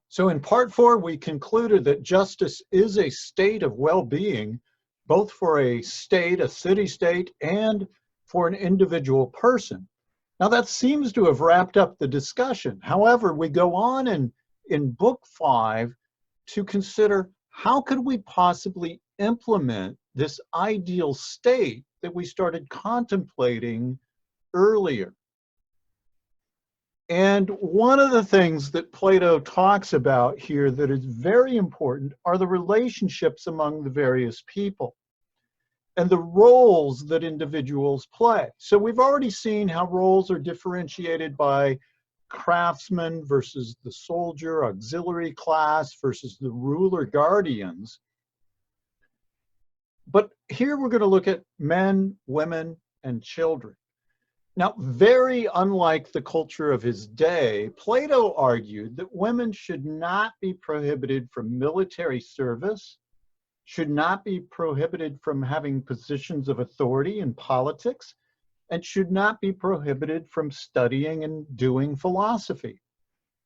So in part 4, we concluded that justice is a state of well-being, both for a state, a city-state, and for an individual person. Now that seems to have wrapped up the discussion. However, we go on in book 5 to consider how could we possibly implement this ideal state that we started contemplating earlier. And one of the things that Plato talks about here that is very important are the relationships among the various people and the roles that individuals play. So we've already seen how roles are differentiated by craftsman versus the soldier, auxiliary class versus the ruler guardians. But here we're going to look at men, women, and children. Now, very unlike the culture of his day, Plato argued that women should not be prohibited from military service, should not be prohibited from having positions of authority in politics, and should not be prohibited from studying and doing philosophy.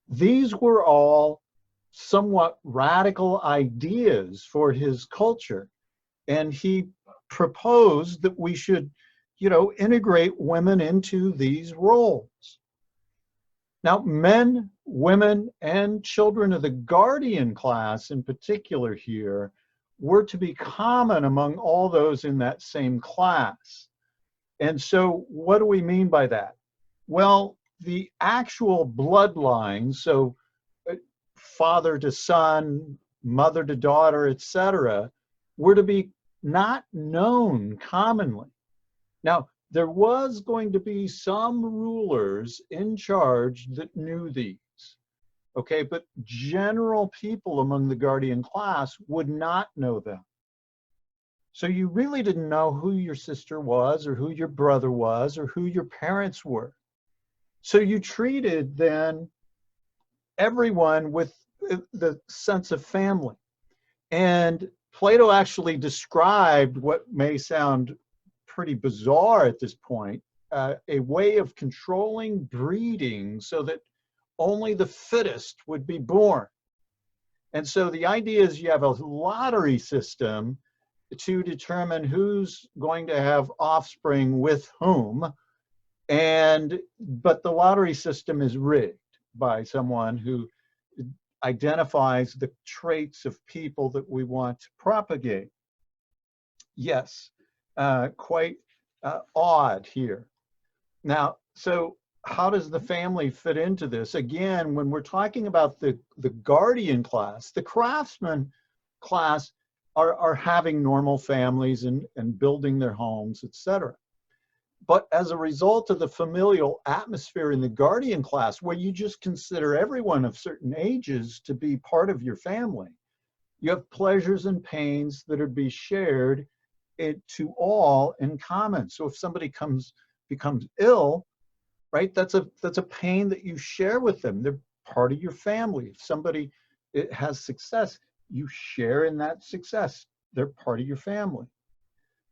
These were all somewhat radical ideas for his culture, and he proposed that we should integrate women into these roles. Now, men, women, and children of the guardian class in particular here were to be common among all those in that same class. And so what do we mean by that? Well, the actual bloodline, so father to son, mother to daughter, etc., were to be not known commonly. Now, there was going to be some rulers in charge that knew these, okay? But general people among the guardian class would not know them. So you really didn't know who your sister was or who your brother was or who your parents were. So you treated then everyone with the sense of family. And Plato actually described what may sound pretty bizarre at this point, a way of controlling breeding so that only the fittest would be born. And so the idea is you have a lottery system to determine who's going to have offspring with whom, but the lottery system is rigged by someone who identifies the traits of people that we want to propagate. Yes. Quite odd here. Now, so how does the family fit into this? Again, when we're talking about the guardian class, the craftsman class are having normal families and building their homes, etc. But as a result of the familial atmosphere in the guardian class, where you just consider everyone of certain ages to be part of your family, you have pleasures and pains that are to be shared to all in common. So if somebody becomes ill, right, that's a pain that you share with them. They're part of your family. If somebody has success, you share in that success. They're part of your family.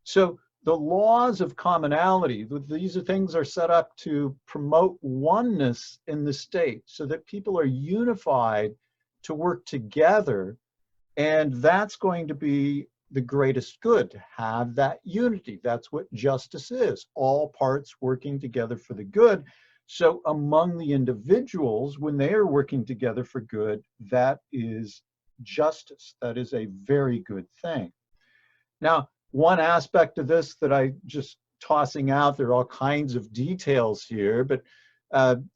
So the laws of commonality, these are things are set up to promote oneness in the state so that people are unified to work together. And that's going to be the greatest good, to have that unity. That's what justice is, all parts working together for the good. So among the individuals, when they are working together for good, that is justice. That is a very good thing. Now, one aspect of this that I just tossing out, there are all kinds of details here, but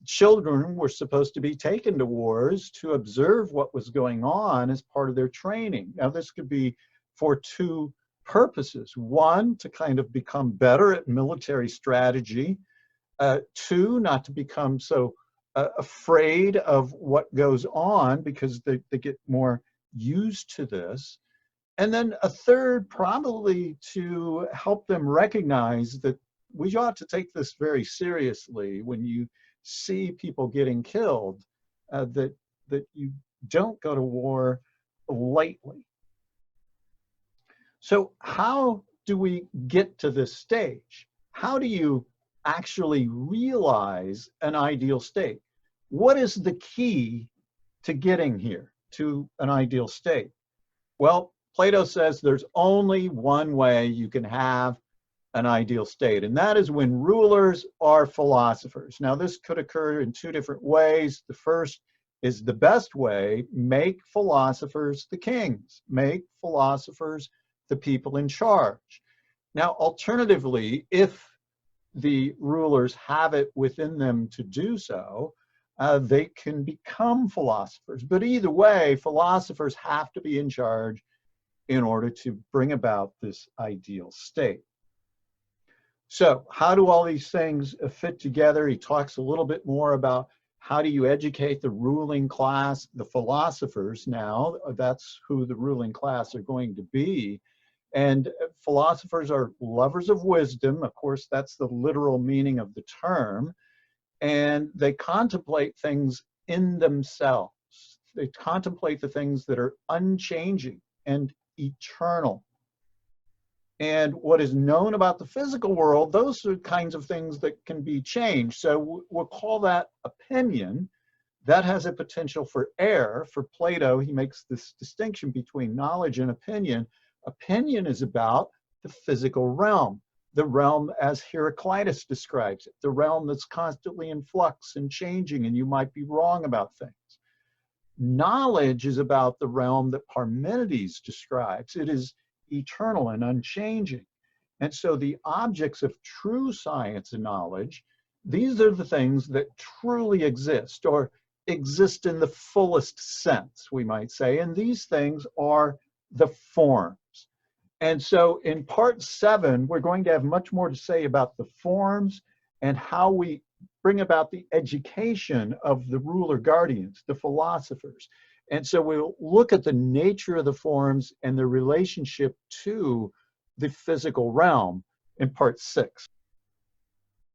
children were supposed to be taken to wars to observe what was going on as part of their training. Now, this could be for two purposes. One, to kind of become better at military strategy. Two, not to become so afraid of what goes on because they get more used to this. And then a third, probably to help them recognize that we ought to take this very seriously when you see people getting killed, that you don't go to war lightly. So how do we get to this stage? How do you actually realize an ideal state? What is the key to getting here, to an ideal state? Well, Plato says there's only one way you can have an ideal state, and that is when rulers are philosophers. Now, this could occur in two different ways. The first is the best way: make philosophers the kings, make philosophers the people in charge. Now, alternatively, if the rulers have it within them to do so, they can become philosophers. But either way, philosophers have to be in charge in order to bring about this ideal state. So how do all these things fit together? He talks a little bit more about how do you educate the ruling class, the philosophers now. That's who the ruling class are going to be. And philosophers are lovers of wisdom. Of course, that's the literal meaning of the term. And they contemplate things in themselves. They contemplate the things that are unchanging and eternal. And what is known about the physical world, those are kinds of things that can be changed. So we'll call that opinion. That has a potential for error. For Plato, he makes this distinction between knowledge and opinion. Opinion is about the physical realm, the realm as Heraclitus describes it, the realm that's constantly in flux and changing, and you might be wrong about things. Knowledge is about the realm that Parmenides describes. It is eternal and unchanging. And so the objects of true science and knowledge, these are the things that truly exist, or exist in the fullest sense, we might say. And these things are the forms. And so in part 7, we're going to have much more to say about the forms and how we bring about the education of the ruler guardians, the philosophers. And so we'll look at the nature of the forms and their relationship to the physical realm in part 6.